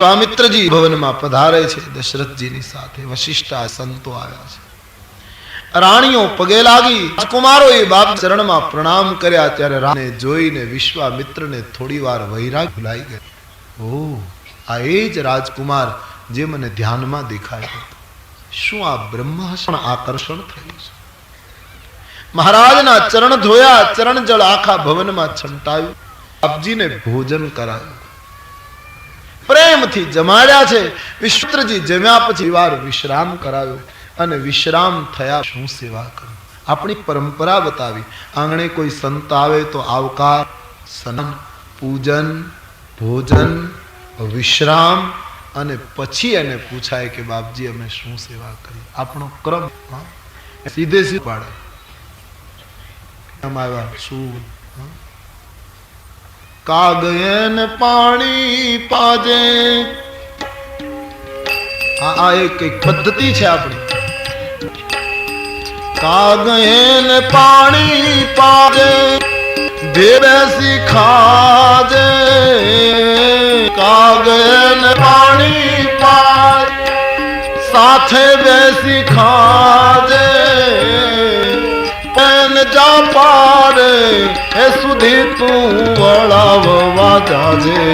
વિશ્વામિત્રજી ભવનમાં પધારે છે દશરથજીની સાથે વશિષ્ઠા સંતો આવ્યા છે. રાણીઓ પગે લાગી, રાજકુમારોએ બાપ ચરણમાં પ્રણામ કર્યા. ત્યારે રામને જોઈને વિશ્વામિત્રને થોડી વાર વૈરાગ ભૂલાઈ ગયો. ઓહ, આ એ જ રાજકુમાર જે મને ધ્યાનમાં દેખાય હતો. શું આ બ્રહ્મ હશે? આકર્ષણ થયું છે. મહારાજના ચરણ ધોયા, ચરણ જળ આખા ભવનમાં છંટાયું. બાપજીને ભોજન કરાયું, પ્રેમથી જમાડ્યા છે. વિશ્વામિત્રજી જમ્યા પછી વાર વિશ્રામ કરાવ્યો અને વિશ્રામ થયા શું સેવા કરું. આપણી પરંપરા બતાવી. આંગણે કોઈ સંત આવે તો આવકાર, સન્માન, પૂજન, ભોજન, વિશ્રામ અને પછી એને પૂછાય કે બાપજી અમે શું સેવા કરી. આપણો ક્રમ સીધે સીધું પાડે. આવ્યા શું કાગયન પાણી પાજે. આ એક પદ્ધતિ છે આપણી. કાગયન પાણી પાજે, બેસી ખાજે. કાગયન પાણી પાજે, સાથે બેસી ખાજે. જા પારે એ સુધી તું વળાવવા જાજે.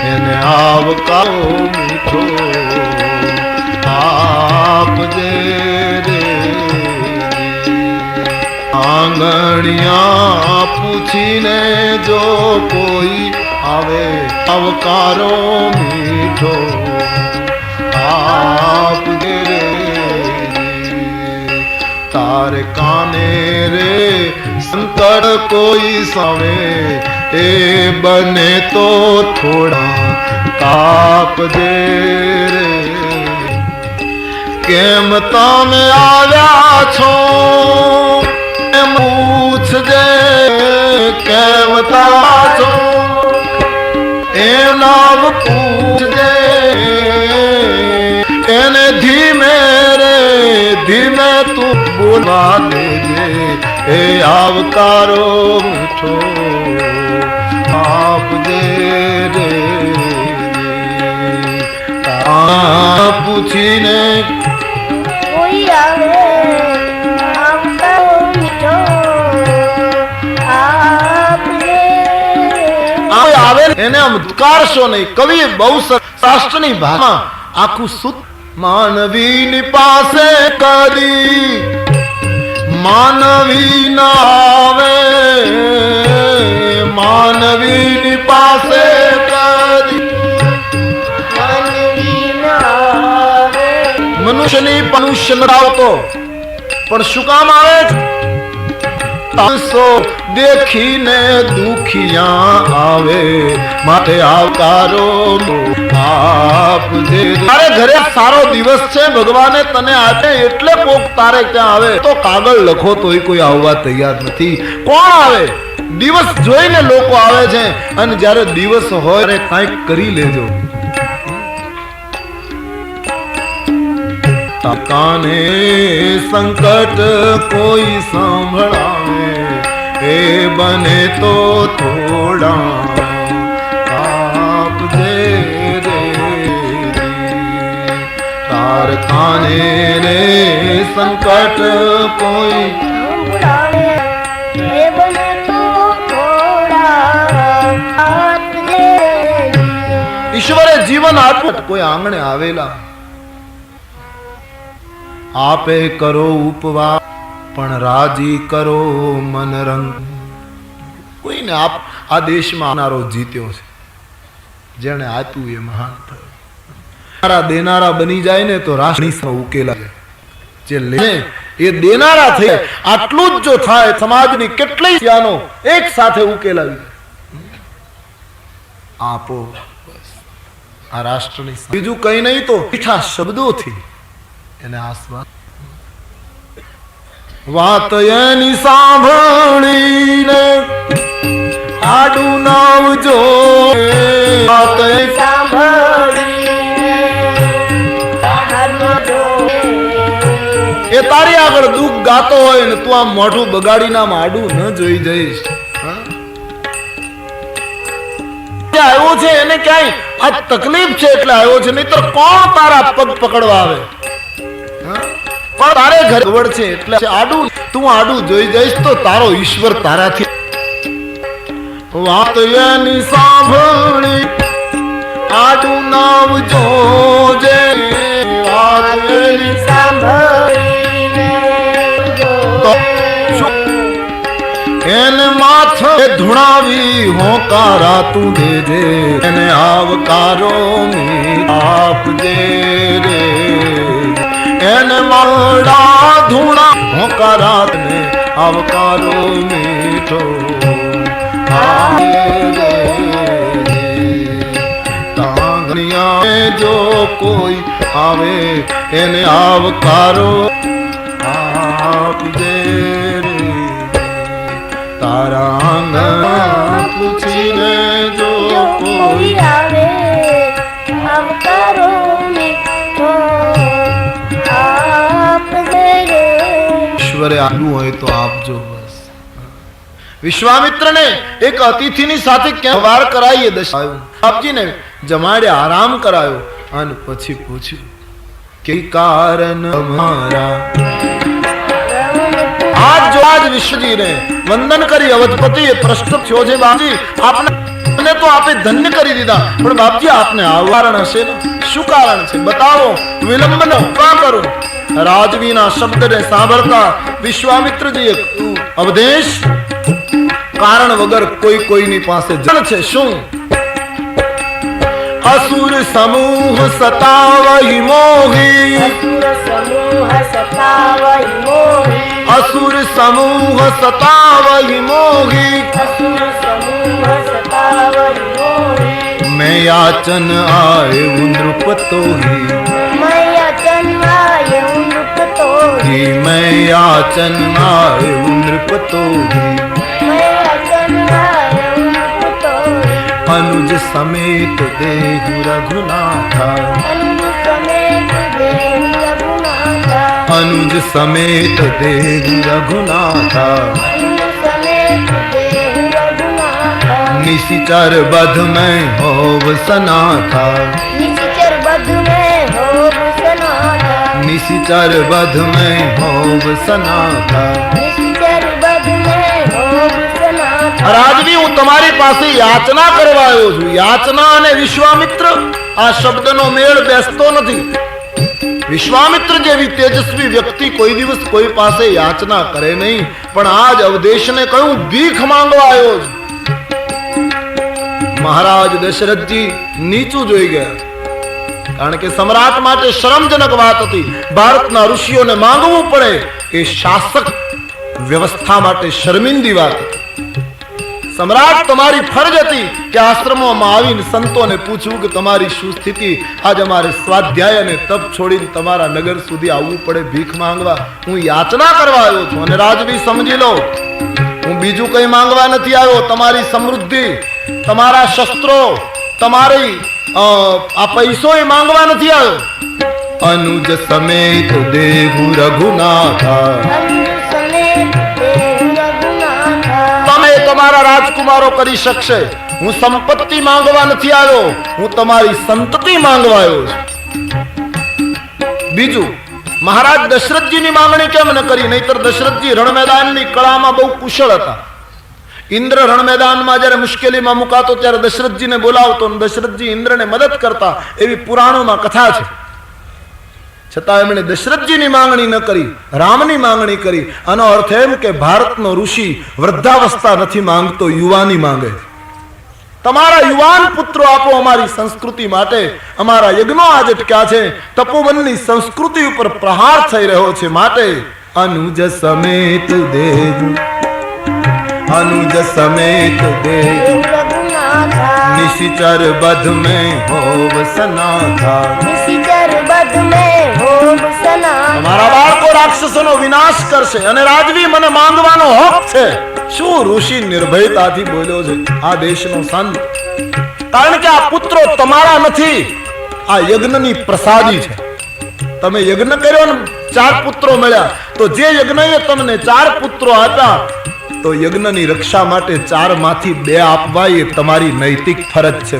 એને આવકારો મીઠો આપજે રે. આંગણિયા પૂછીને જો કોઈ આવે, આવકારો મીઠો આપજે રે. તારે કાને રે સંકટ કોઈ સામે, એ બને તો થોડા કાપજે રે. કેમ તમે આવ્યા છો એમ પૂછજે. કેમ તા છો એના પૂછજે. એને ધીમે રે ધીમે તું બોલવા દેજે. એ આવકારો મીઠો આપજે રે. પૂછીને કોઈ આવે, આવકારો મીઠો આપજે. આવે એને આમ ઉત્કારશો નહીં. કવિ બહુ શાસ્ત્રની ભાષામાં આખું સુત. માનવીની પાસે કદી માનવી ના આવે. માનવીની પાસે કદી માનવી ના આવે. મનુષ્યની મનુષ્ય ન આવતો પણ શું કામ આવે છે? તાસો દેખીને દુખિયા આવે. માટે આવકારો આપજે. તારે ઘરે સારો દિવસ છે, ભગવાને તને આપે એટલે કોક તારે ત્યાં આવે. તો કાગળ લખો તોય કોઈ આવવા તૈયાર નથી. કોણ આવે? દિવસ જોઈને લોકો આવે છે. અને જ્યારે દિવસ હોય ત્યારે કંઈક કરી લેજો. કાને સંકટ કોઈ સંભળાવે, એ બને તો થોડા આપજે રે. તાર કાને રે સંકટ કોઈ સંભળાવે, એ બને તો થોડા આપજે. ઈશ્વરે જીવન આપ્યું. કોઈ આંગણે આવેલા આપે કરો ઉપવાસ, પણ રાજી કરો મન રંગ. કોઈને આપ આ દેશમાં આવનારો જીત્યો છે. જેણે આપ્યું એ મહાન થયો. દેનારા બની જાય ને તો રાષ્ટ્ર ઉકેલા જાય. જે લે એ દેનારા થઈ. આટલું જ જો થાય સમાજની કેટલી સમસ્યાનો એક સાથે ઉકેલાવી આપો. આ રાષ્ટ્રની બીજું કઈ નહીં તો મીઠા શબ્દોથી એને આસ્વાદ. વાત એની સાંભળીને આડું નાવજો. વાત સાંભળીને આડું એ તારી આગળ દુઃખ ગાતો હોય ને તું આમ મોઢું બગાડીને આમ આડું ન જોઈ જઈશ. આવ્યો છે એને ક્યાંય આ તકલીફ છે એટલે આવ્યો છે, નહીતર કોણ તારા પગ પકડવા આવે? હા? પણ તારે ઘર ગવડ છે એટલે આડું તું આડું જોઈ જઈશ તો તારો ઈશ્વર તારાથી વાત એની સાંભળી આડું નામ જોજે, વાત એની સાંભળીને તો શું એને માથે ધુણાવી હોકારા તું દેજે, એને આવકારો આપજે રે, એને મળા ધૂણા હોકારા ને આવકારો મીઠો જો કોઈ આવે એને આવકારો આપજે રે, તારા આંગણ પૂછીને જો કોઈ આવે આવકારો મીઠો આપજે રે. ઈશ્વરે આપ્યું હોય તો આપજો બસ. વિશ્વામિત્રને એક અતિથિની સાથે ક્યાં વાર કરાવીએ દશાયું, બાપજીને જમાડ્યા, આરામ કરાયો અને પછી પૂછ્યું કે કારણ અમારા આજ વિશ્વજીને વંદન કરી અવધપતિએ પ્રશ્ન થયો છે, બાપજી આપને તો આપે ધન્ય કરી દીધા, પણ બાપજી આપને આવરણ હશે ને, શું કારણ છે બતાવો, વિલંબનો કા કરું? રાજવીના શબ્દને સાંભળતા વિશ્વામિત્રજીએ અવધેશ કારણ વગર કોઈની પાસે જણ છે શું? असुर समूह सतावहि मोही, असुर समूह सतावहि मोही, असुर समूह सतावहि मोही, असुर समूह सतावहि मोही, मैं याचन आयु नृपतो ही, मैं याचन आयु नृपतो ही, मैं याचन आयु नृपतो ही, मैं याचन आयु नृपतो ही, अनुज समेत देहु रघुनाथा, अनुज समेत देहु रघुनाथा, अनुज समेत देहु रघुनाथा, अनुज समेत देहु रघुनाथा, निशिचर बध में होव सनाथा, निशिचर बध में होव सनाथा, निशिचर बध में होव सनाथा. निशिचर बध में होव सनाथा. રાજવી હું તમારી પાસે યાચના કરવા આવ્યો છું. યાચના અને વિશ્વામિત્ર આ શબ્દનો મેળ બેસતો નથી. વિશ્વામિત્ર જેવી તેજસ્વી વ્યક્તિ કોઈ દિવસ કોઈ પાસે યાચના કરે નહીં, પણ આજ અવધેશને કહ્યું ભીખ માંગવા આવ્યો છું. મહારાજ દશરથજી નીચું જોઈ ગયા, કારણ કે સમ્રાટ માટે શરમજનક વાત હતી. ભારતના ઋષિઓને માંગવું પડે એ શાસક વ્યવસ્થા માટે શર્મિંદી વાત હતી. સમ્રાટ તમારી ફરજ હતી કે આશ્રમોમાં આવીને સંતોને પૂછવું કે તમારી શું સ્થિતિ, આજ અમારે સ્વાધ્યાય અને તપ છોડીને તમારા નગર સુધી આવવું પડે ભીખ માંગવા. હું યાચના કરવા આવ્યો છું. અને રાજવી સમજી લો, હું બીજું કઈ માંગવા નથી આવ્યો. તમારી સમૃદ્ધિ, તમારા શસ્ત્રો, તમારી આ પૈસો એ માંગવા નથી આવ્યો. અનુજ સમેત દેહુ રઘુનાથા, अनुज समेत देहु रघुनाथा, તમે તમારા રાજકુમારો કરી શકશે. હું સંપત્તિ માંગવા નથી આવ્યો, હું તમારી સંતતિ માંગવા આવ્યો છું. બીજું, મહારાજ દશરથજીની માંગણી કેમ ન કરી? નહીતર દશરથજી રણ મેદાનની કળામાં બહુ કુશળ હતા. ઇન્દ્ર રણ મેદાનમાં જ્યારે મુશ્કેલીમાં મુકાતો ત્યારે દશરથજીને બોલાવતો અને દશરથજી ઇન્દ્રને મદદ કરતા, એવી પુરાણોમાં કથા છે. છતાં એમણે દશરથજીની માંગણી ન કરી, રામની માંગણી કરી. આનો અર્થ એમ કે ભારતનો ઋષિ વૃદ્ધાવસ્થા નથી માંગતો, યુવાની માંગે. તમારા યુવાન પુત્રો આપો અમારી સંસ્કૃતિ માટે. અમારા યજ્ઞો આજ અટક્યા છે, તપોવનની સંસ્કૃતિ ઉપર પ્રહાર થઈ રહ્યો છે, માટે અનુજ સમેત દેવ, अनुज समेत देहु रघुनाथा, निशिचर बध में होव सनाथा. निशिचर बध में होव सनाथा. તમારા બાળકો રાક્ષસોનો વિનાશ કરશે અને રાજવી મને માંગવાનો હક છે. શું ઋષિ નિર્ભયતાથી બોલ્યો છે આ દેશનો સંત? કારણ કે આ પુત્રો તમારા નથી, આ યજ્ઞની પ્રસાદી છે. તમે યજ્ઞ કર્યો ને 4 પુત્રો મળ્યા, તો જે યજ્ઞએ તમને 4 પુત્રો આપ્યા, તો યજ્ઞની રક્ષા માટે 4 માંથી 2 આપવા એ તમારી નૈતિક ફરજ છે.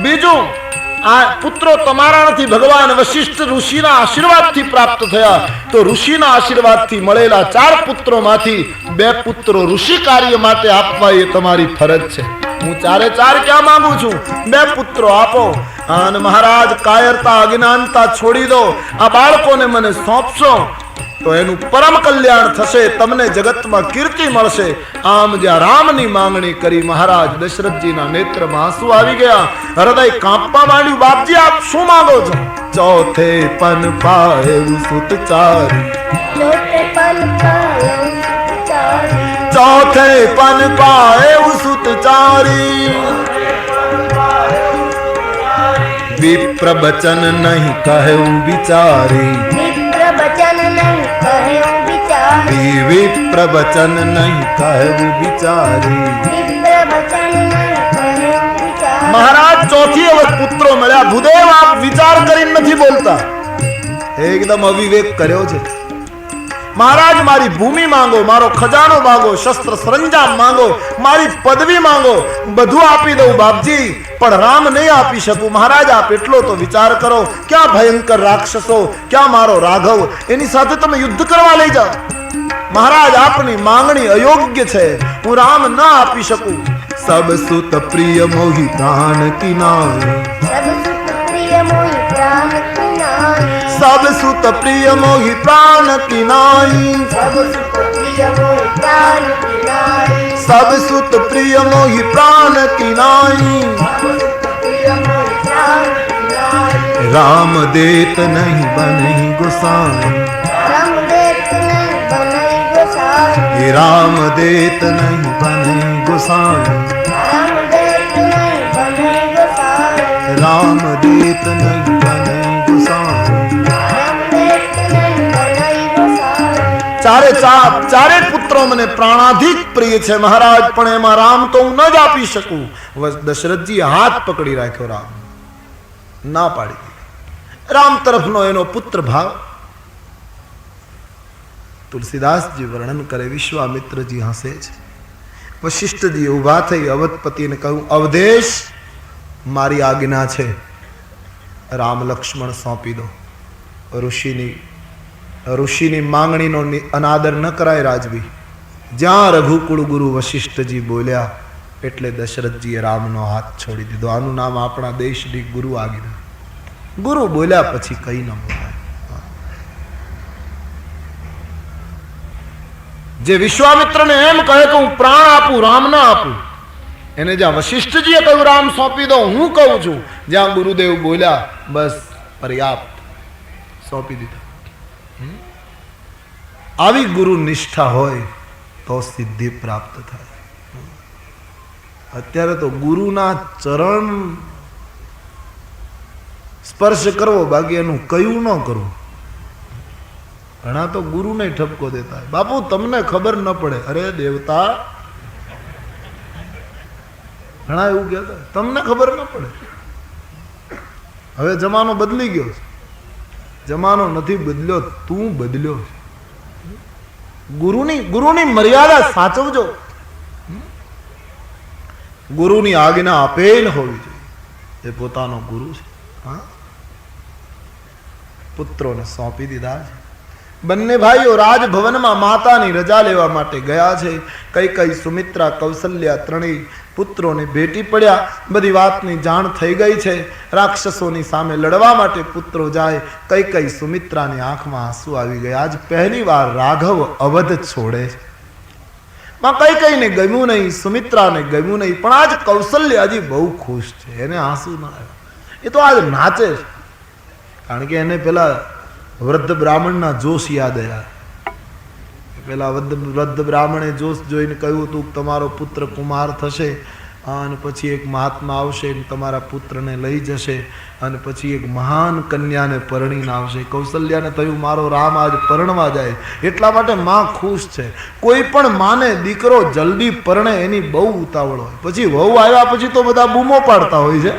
બીજું આ પુત્રો તમારા નથી, ભગવાન વશિષ્ઠ ઋષિના આશીર્વાદથી પ્રાપ્ત થયા. તો ઋષિના આશીર્વાદથી મળેલા 4 પુત્રોમાંથી 2 પુત્રો ઋષિ કાર્ય માટે આપવા એ તમારી ફરજ છે. હું 4 ક્યાં માંગુ છું? 2 પુત્રો આપો. અને મહારાજ કાયરતા અજ્ઞાનતા છોડી દો, આ બાળકોને મને સોંપશો તો એનું પરમ કલ્યાણ થશે, તમને જગતમાં કીર્તિ મળશે. આમ જ્યાં રામની માંગણી કરી, મહારાજ દશરથજીના નેત્રમાં આંસુ આવી ગયા, હૃદય કાંપવા માંડ્યું. બાપજી આપ શું માંગો છો? ચોથે પન પાયું સુત ચારી, ચોથે પન પાયું સુત ચારી, ચોથે પન પાયું સુત ચારી. વિપ્ર બચન નહીં કહ્યું વિચારી, વિપ્ર બચન નહીં કહ્યું વિચારી, વિપ્ર બચન નહીં કહ્યું વિચારી. વિપ્ર બચન નહીં કહ્યું વિચારી. મહારાજ ચોથી વખત પુત્રો મળ્યા. ભૂદેવ આપ વિચાર કરીને નથી બોલતા, એકદમ અવિવેક કર્યો છે. મહારાજ મારી ભૂમિ માંગો, મારો ખજાનો માંગો, શસ્ત્ર સરંજામ માંગો, મારી પદવી માંગો, બધું આપી દઉં બાપજી, પણ રામ નહીં આપી શકું. મહારાજ આપ એટલો તો વિચાર કરો, ક્યાં ભયંકર રાક્ષસો, ક્યાં મારો રાઘવ, એની સાથે તમે યુદ્ધ કરવા લઈ જાઓ. મહારાજ આપની માંગણી અયોગ્ય છે, હું રામ ન આપી શકું. સબ સુત પ્રિય મોહી પ્રાણ કિનારે, સબ સુત પ્રિય મોહી પ્રાણ કિનારી, સબ સુત પ્રિય મોહી પ્રાણ કિનારી, સબ સુત પ્રિય મોહી પ્રાણ કિનારી, સબ સુત પ્રિય મોહી પ્રાણ કિનારી. પ્રિય મોહી પ્રાણ કિનારી. રામ દેત નહીં બને ગોસાઈ, રામ દેત નહીં બનઈ ગોસાઈ, રામ દેત નહીં બને ગોસાઈ, રામ દેત નહીં બનઈ ગોસાઈ, રામ દેત નહીં બને ગોસાઈ. રામ દેત નહીં બનઈ ગોસાઈ. ચારે પુત્રો મને પ્રાણાધિક પ્રિય છે મહારાજ, પણ એમાં રામ તો હું ન જ આપી શકું. દશરથજી હાથ પકડી રાખ્યો, રામ ના પાડી દીધી. રામ તરફનો એનો પુત્ર ભાવ તુલસીદાસજી વર્ણન કરે. વિશ્વામિત્રજી હસે છે. વશિષ્ઠજી ઉભા થઈ અવધપતિને કહ્યું, અવધેશ મારી આજ્ઞા છે, રામ લક્ષ્મણ સોંપી દો. ઋષિની માંગણીનો અનાદર ન કરાય રાજવી. જ્યાં રઘુકુળ ગુરુ વશિષ્ઠજી બોલ્યા એટલે દશરથજીએ રામનો હાથ છોડી દીધો. આનું નામ આપણા દેશની ગુરુ આજ્ઞા. ગુરુ બોલ્યા પછી કઈ ન બોલાય. જે વિશ્વામિત્રને એમ કહે કે હું પ્રાણ આપું, રામ ના આપું, એને જ્યાં વશિષ્ઠજીએ કહ્યું રામ સોંપી દો, હું કહું છું જ્યાં ગુરુદેવ બોલ્યા બસ પર્યાપ્ત, સોંપી દીધા. આવી ગુરુ નિષ્ઠા હોય તો સિદ્ધિ પ્રાપ્ત થાય. અત્યારે તો ગુરુના ચરણ સ્પર્શ કરવો, બાકી એનું કયું ન કરવું. ઘણા તો ગુરુને ઠપકો દેતા, બાપુ તમને ખબર ન પડે. અરે દેવતા, ઘણા એવું કહેતા તમને ખબર ન પડે. હવે જમાનો બદલી ગયો છે. જમાનો નથી બદલ્યો, તું બદલ્યો. ગુરુની મર્યાદા સાચવજો. ગુરુની આજ્ઞા આપેલ હોવી જોઈએ. એ પોતાનો ગુરુ છે. હા, પુત્રોને સોંપી દીધા છે. બંને ભાઈઓ રાજભવનમાં માતાની રજા લેવા માટે ગયા છે. કૈકેયી, સુમિત્રા, કૌશલ્યા ત્રણેય પુત્રોને ભેટી પડ્યા. બધી વાતની જાણ થઈ ગઈ છે. રાક્ષસોની સામે લડવા માટે પુત્રો જાય. કૈકેયી સુમિત્રાની આંખમાં આંસુ આવી ગયા. આજ પહેલી વાર રાઘવ અવધ છોડે છે. માં કૈકેયીને ગમ્યું નહીં, સુમિત્રાને ગમ્યું નહીં, પણ આજ કૌશલ્ય હજી બહુ ખુશ છે. એને આંસુ ના આવ્યા. એ તો આજ નાચે છે, કારણ કે એને પેલા વૃદ્ધ બ્રાહ્મણના જોશ યાદ આવ્યા. પેલા વૃદ્ધ બ્રાહ્મણે જોશ જોઈને કહ્યું હતું તમારો પુત્ર કુમાર થશે, અને પછી એક મહાત્મા આવશે તમારા પુત્રને લઈ જશે, અને પછી એક મહાન કન્યાને પરણીને આવશે. કૌશલ્યાને થયું મારો રામ આજ પરણવા જાય. એટલા માટે માં ખુશ છે. કોઈ પણ માને દીકરો જલ્દી પરણે એની બહુ ઉતાવળ હોય. પછી વહુ આવ્યા પછી તો બધા બૂમો પાડતા હોય છે,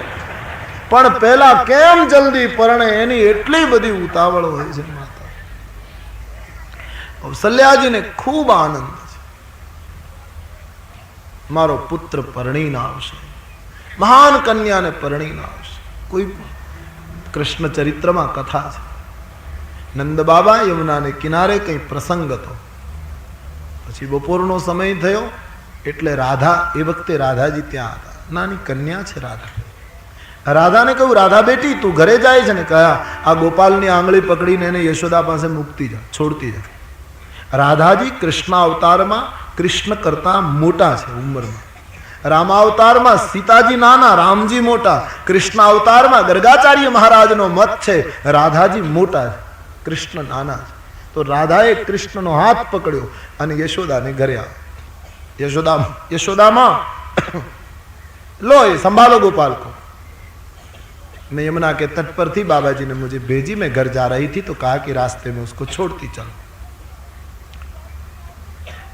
પણ પેલા કેમ જલ્દી પરણે એની એટલી બધી ઉતાવળ હોય છે. માતા કૌશલ્યાજીને ખૂબ આનંદ છે, મારો પુત્ર પરણીને આવશે. મહાન કન્યાને પરણીને આવશે. કોઈ કૃષ્ણ ચરિત્રમાં કથા છે. નંદ બાબા યમુનાને કિનારે કઈ પ્રસંગ હતો. પછી બપોરનો સમય થયો એટલે રાધા, એ વખતે રાધાજી ત્યાં હતા. નાની કન્યા છે રાધા. રાધાને કહ્યું, રાધા બેટી તું ઘરે જાય છે ને? કહ્યા, આ ગોપાલની આંગળી પકડીને એને યશોદા પાસે મૂકતી જા, છોડતી જા. રાધાજી કૃષ્ણ અવતારમાં કૃષ્ણ કરતા મોટા છે ઉંમરમાં. રામાવતારમાં સીતાજી નાના, રામજી મોટા. કૃષ્ણ અવતારમાં ગર્ગાચાર્ય મહારાજનો મત છે રાધાજી મોટા છે, કૃષ્ણ નાના છે. તો રાધાએ કૃષ્ણનો હાથ પકડ્યો અને યશોદાને ઘરે આવ્યા. यशोदामा लो ये संभालो गोपाल को. मैं यमुना के तट पर थी, बाबा जी ने मुझे भेजी, मैं घर जा रही थी तो कहा कि रास्ते में उसको छोड़ती चलो.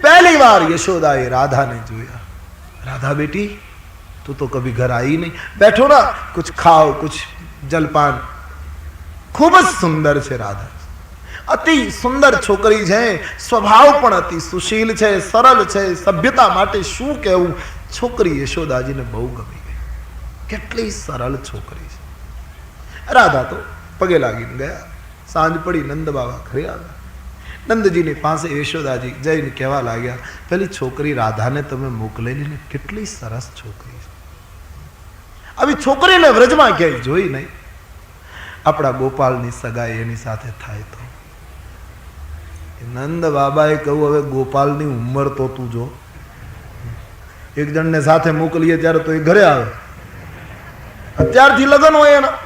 पहली बार यशोदाए राधा ने जोया. राधा बेटी तू तो कभी घर आई नहीं, बैठो ना, कुछ खाओ, कुछ जलपान. खूब ज सुंदर छे राधा, अति सुंदर छोकरी छे, स्वभाव पण अति सुशील छे, सरल छे, सभ्यता माटे शुं कहेवुं. छोकरी यशोदाजी ने बहु गमी गई. કેટલી સરળ છોકરી છે. રાધા તો પગે લાગીને ગયા. સાંજ પડી, નંદ બાબા ઘરે આવ્યા. નંદજીની પાસે યશોદાજી જઈને કહેવા લાગ્યા, પેલી છોકરી રાધાને તમે મોકલેલી ને, કેટલી સરસ છોકરી છે. આવી છોકરીને વ્રજમાં ક્યાંય જોઈ નહીં. આપણા ગોપાલની સગાઈ એની સાથે થાય તો. નંદ બાબાએ કહ્યું, હવે ગોપાલની ઉંમર તો તું જો. એક જણને સાથે મોકલીએ ત્યારે તો એ ઘરે આવે, અત્યારથી લગ્ન હોય એના.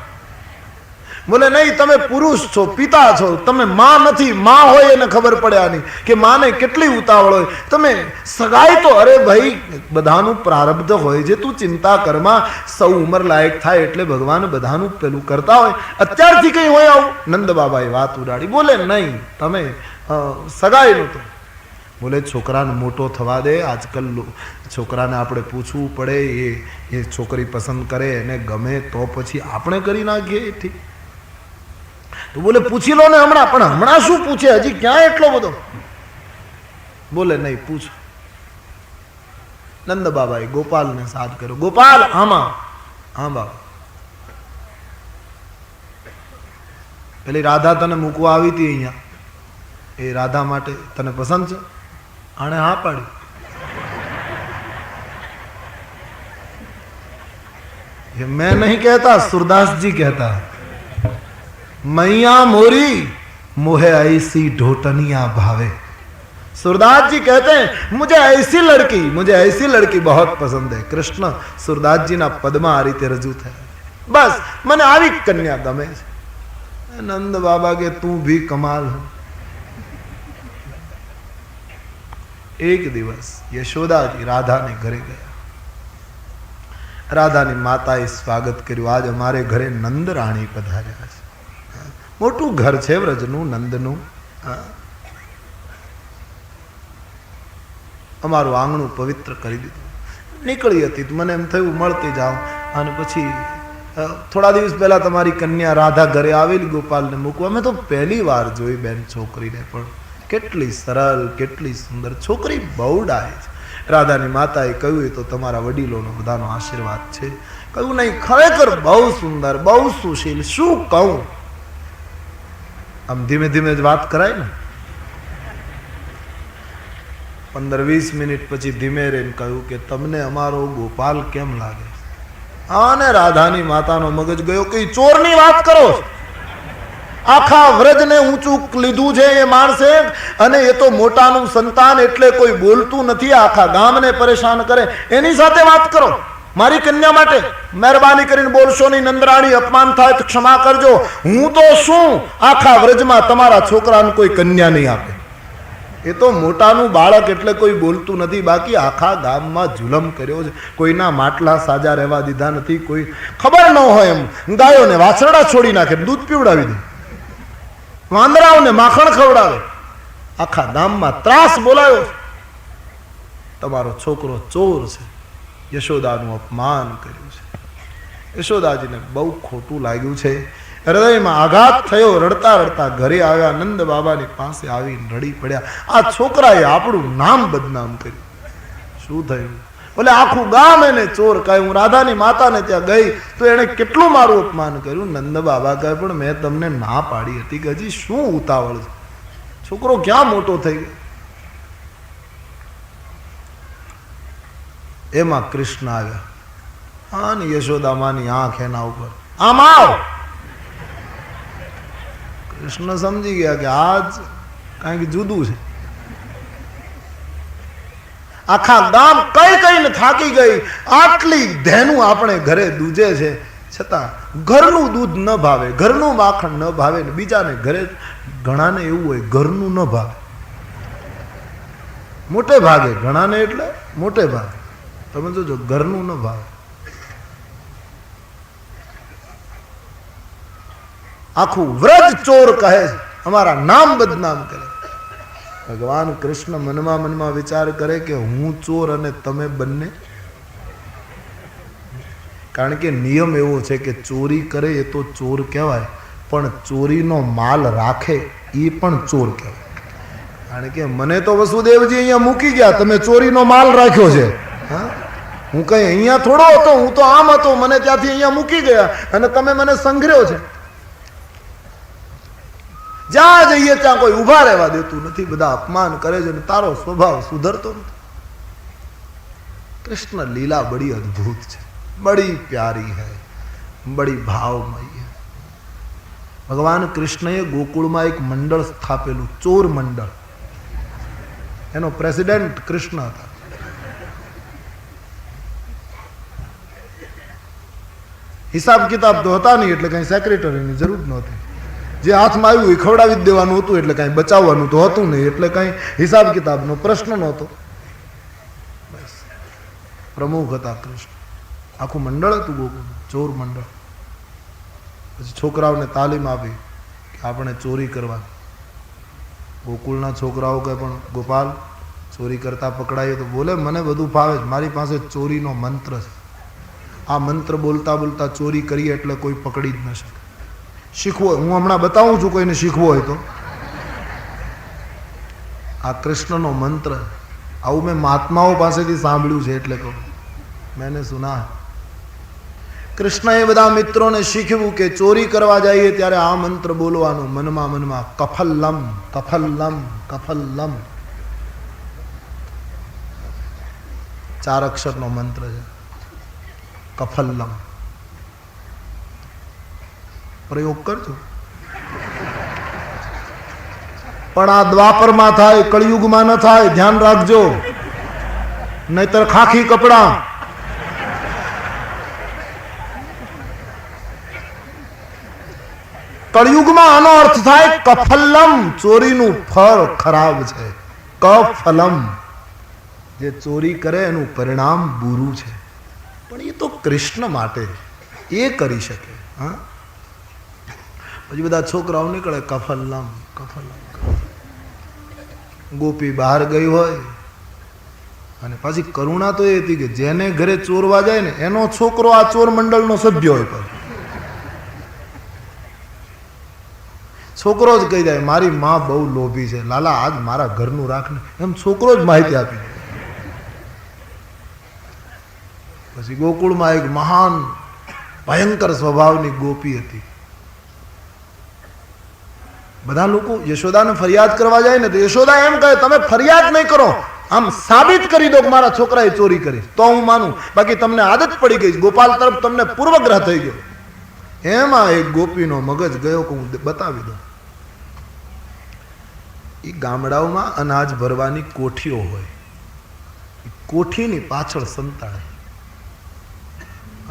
બોલે નહીં, તમે પુરુષ છો, પિતા છો, તમે માં નથી. માં હોય એને ખબર પડે આની કે માને કેટલી ઉતાવળ હોય. તમે સગાઈ તો, અરે ભાઈ બધાનું પ્રારબ્ધ હોય છે, તું ચિંતા કરમાં. સૌ ઉંમર લાયક થાય એટલે ભગવાન બધાનું પેલું કરતા હોય. અત્યારથી કઈ હોય આવું? નંદ બાબાએ વાત ઉડાડી. બોલે નહીં, તમે સગાઈ નહોતો. બોલે છોકરાને મોટો થવા દે. આજકાલ છોકરાને આપણે પૂછવું પડે, એ છોકરી પસંદ કરે, એને ગમે તો પછી આપણે કરી નાખીએ. ઠીક તો બોલે પૂછી લો ને હમણાં. પણ હમણાં શું પૂછે, હજી ક્યાં એટલો બધો? બોલે નહીં, પૂછો. નંદ બાબાએ ગોપાલને સાથ કર્યો. ગોપાલ, આમાં હા બાબા, પેલી રાધા તને મૂકવા આવી હતી અહીંયા, એ રાધા માટે તને પસંદ છે? આણે હા પાડી. ये मैं नहीं कहता, सूरदास जी कहता है. मैया मोरी मोहे ऐसी ढोटनिया भावे. सूरदास जी कहते हैं, मुझे ऐसी लड़की बहुत पसंद है. कृष्ण सूरदास जी ना पद्मा आ रीते रजू थे. बस મને આવી કન્યા ગમે છે. નંદ બાબા કે તું ભી કમાલ હો. એક દિવસ યશોદાજી રાધાને ઘરે ગયા. રાધાની માતાએ સ્વાગત કર્યું. આજ અમારે ઘરે નંદ રાણી પધાર્યા છે. મોટું ઘર છે વ્રજનું, નંદનું. અમારું આંગણું પવિત્ર કરી દીધું. નીકળી હતી, મને એમ થયું મળતી જાઉં. અને પછી થોડા દિવસ પહેલા તમારી કન્યા રાધા ઘરે આવેલી ગોપાલને મૂકવા. મેં તો પહેલી વાર જોઈ બેન છોકરીને, પણ કેટલી સરળ, કેટલી સુંદર છોકરી, બહુ ડાય છે. રાધાની માતાએ કહ્યું, એ તો તમારા વડીલોનો બધાનો આશીર્વાદ છે. કહ્યું નહીં, ખરેખર બહુ સુંદર, બહુ સુશીલ. શું કહું? આમ ધીમે ધીમે જ વાત કરાય ને. 15-20 મિનિટ પછી ધીમે રહીને કહ્યું કે તમને અમારો ગોપાલ કેમ લાગે? અને રાધાની માતાનો મગજ ગયો કે ચોરની વાત કરો. આખા વ્રજને ઊંચું લીધું છે એ માણસે, અને એ તો મોટાનું સંતાન એટલે કોઈ બોલતું નથી, આખા ગામને પરેશાન કરે. એની સાથે વાત કરો. મારી કન્યા માટે મહેરબાની કરીને બોલશો નહીં. નંદરાણી, અપમાન થાય તો ક્ષમા કરજો. હું તો શું, આખા વ્રજમાં તમારા છોકરાને કોઈ કન્યા નહીં આપે. એ તો મોટાનું બાળક એટલે કોઈ બોલતું નથી. બાકી આખા ગામમાં જુલમ કર્યો છે. કોઈના માટલા સાજા રહેવા દીધા નથી. કોઈ ખબર ન હોય એમ ગાયોને વાછરડા છોડી નાખે, દૂધ પીવડાવી દે, વાંદરાઓને માખણ ખવડાવે. આખા ગામમાં ત્રાસ બોલાયો. તમારો છોકરો ચોર છે. યશોદાનું અપમાન કર્યું છે. યશોદાજીને બહુ ખોટું લાગ્યું છે. હૃદયમાં આઘાત થયો. રડતા રડતા ઘરે આવ્યા. નંદ બાબાની પાસે આવીને રડી પડ્યા. આ છોકરાએ આપણું નામ બદનામ કર્યું. શું થયું? બોલે આખું ગામ એને ચોર કહે. હું રાધાની માતાને ત્યાં ગઈ તો એને કેટલું મારું અપમાન કર્યું. નંદ બાબા કહે પણ મેં તમને ના પાડી હતી કે હજી શું ઉતાવળ છે, છોકરો ક્યાં મોટો થઈ ગયો. એમાં કૃષ્ણ આવ્યા. હા ને યશોદામાની આંખ એના ઉપર, આમ આવ. કૃષ્ણ સમજી ગયા કે આજ કાંઈક જુદું છે. આખા ગામ કઈ કઈને થાકી ગઈ. આટલી ધેનું આપણે ઘરે દૂજે છે છતાં ઘરનું દૂધ ન ભાવે, ઘરનું માખણ ન ભાવે ને બીજાને ઘરે ઘણાને એવું હોય ઘરનું ન ભાવે. મોટે ભાગે ઘણાને એટલે મોટે ભાગે તમે જોજો ઘરનું ન ભાવે. આખું વ્રજ ચોર કહે છે, અમારા નામ બદનામ કરે. ભગવાન કૃષ્ણ મનમાં મનમાં વિચાર કરે કે હું ચોર અને તમે બંને. કારણ કે નિયમ એવો છે કે ચોરી કરે એ તો ચોર કહેવાય, પણ ચોરીનો માલ રાખે એ પણ ચોર કહેવાય. કારણ કે મને તો વસુદેવજી અહીંયા મૂકી ગયા, તમે ચોરીનો માલ રાખ્યો છે. હા, હું કઈ અહીંયા થોડો હતો, હું તો આમ હતો, મને ત્યાંથી અહીંયા મૂકી ગયા અને તમે મને સંઘર્યો છે. જ્યાં જઈએ ત્યાં કોઈ ઉભા રહેવા દેતું નથી, બધા અપમાન કરે છે, તારો સ્વભાવ સુધરતો નથી. कृष्ण लीला बड़ी अद्भुत है, बड़ी प्यारी है, बड़ी भावमयी है. भगवान कृष्ण गोकुल में एक मंडल स्थापेलू, चोर मंडल. एनो प्रेसिडेंट कृष्ण था. हिसाब किताब तो होता नहीं એટલે કઈ સેક્રેટરીની જરૂર નહોતી. જે હાથમાં આવ્યું એ ખવડાવી દેવાનું હતું, એટલે કઈ બચાવવાનું તો હતું નહીં, એટલે કઈ હિસાબ કિતાબનો પ્રશ્ન નહોતો. બસ પ્રમુખ હતા કૃષ્ણ. આખું મંડળ હતું ગોકુળ, ચોર મંડળ. પછી છોકરાઓને તાલીમ આપી કે આપણે ચોરી કરવા. ગોકુળના છોકરાઓ કહે પણ ગોપાલ ચોરી કરતા પકડાઈએ તો બોલે મને બધું ફાવે છે, મારી પાસે ચોરીનો મંત્ર છે. આ મંત્ર બોલતા બોલતા ચોરી કરીએ એટલે કોઈ પકડી જ ન શકે. શીખવો હું હમણાં બતાવું છું, કોઈને શીખવો હોય તો. આ કૃષ્ણનો મંત્ર, આવું મેં મહાત્માઓ પાસેથી સાંભળ્યું છે એટલે કહું, મેને સુના. કૃષ્ણએ બધા મિત્રોને શીખવ્યું કે ચોરી કરવા જઈએ ત્યારે આ મંત્ર બોલવાનું, મનમાં મનમાં કફલ્લમ કફલ્લમ કફલ્લમ. 4 અક્ષરનો મંત્ર છે કફલ્લમ. પ્રયોગ કરજો. પણ આ દ્વાપરમાં થાય, કળિયુગમાં ન થાય, ધ્યાન રાખજો, નહીતર ખાખી કપડા. કળિયુગમાં આનો અર્થ થાય કફલ્લમ, ચોરીનું ફળ ખરાબ છે. કફલમ, જે ચોરી કરે એનું પરિણામ બુરું છે. પણ એ તો કૃષ્ણ માટે, એ કરી શકે. હા, પછી બધા છોકરાઓ નીકળે કફલ્લમ કફલ્લમ. ગોપી બહાર ગઈ હોય અને પછી કરુણા તો એ હતી કે જેને ઘરે ચોરવા જાય ને એનો છોકરો આ ચોર મંડળનો સભ્ય હોય. પણ છોકરો જ કહી જાય મારી માં બહુ લોભી છે, લાલા આજ મારા ઘરનું રાખને, એમ છોકરો જ માહિતી આપી. પછી ગોકુળમાં એક મહાન ભયંકર સ્વભાવની ગોપી હતી. બધા લોકો યશોદાને ફરિયાદ કરવા જાય ને તો યશોદા એમ કહે તમે ફરિયાદ નહીં કરો, આમ સાબિત કરી દો કે મારા છોકરાએ ચોરી કરી તો હું માનું, બાકી તમને આદત પડી ગઈ, ગોપાલ તરફ તમને પૂર્વગ્રહ થઈ ગયો. એમાં એક ગોપીનો મગજ ગયો કે હું બતાવી દઉં. એ ગામડાઓમાં અનાજ ભરવાની કોઠીઓ હોય, કોઠીની પાછળ સંતાડે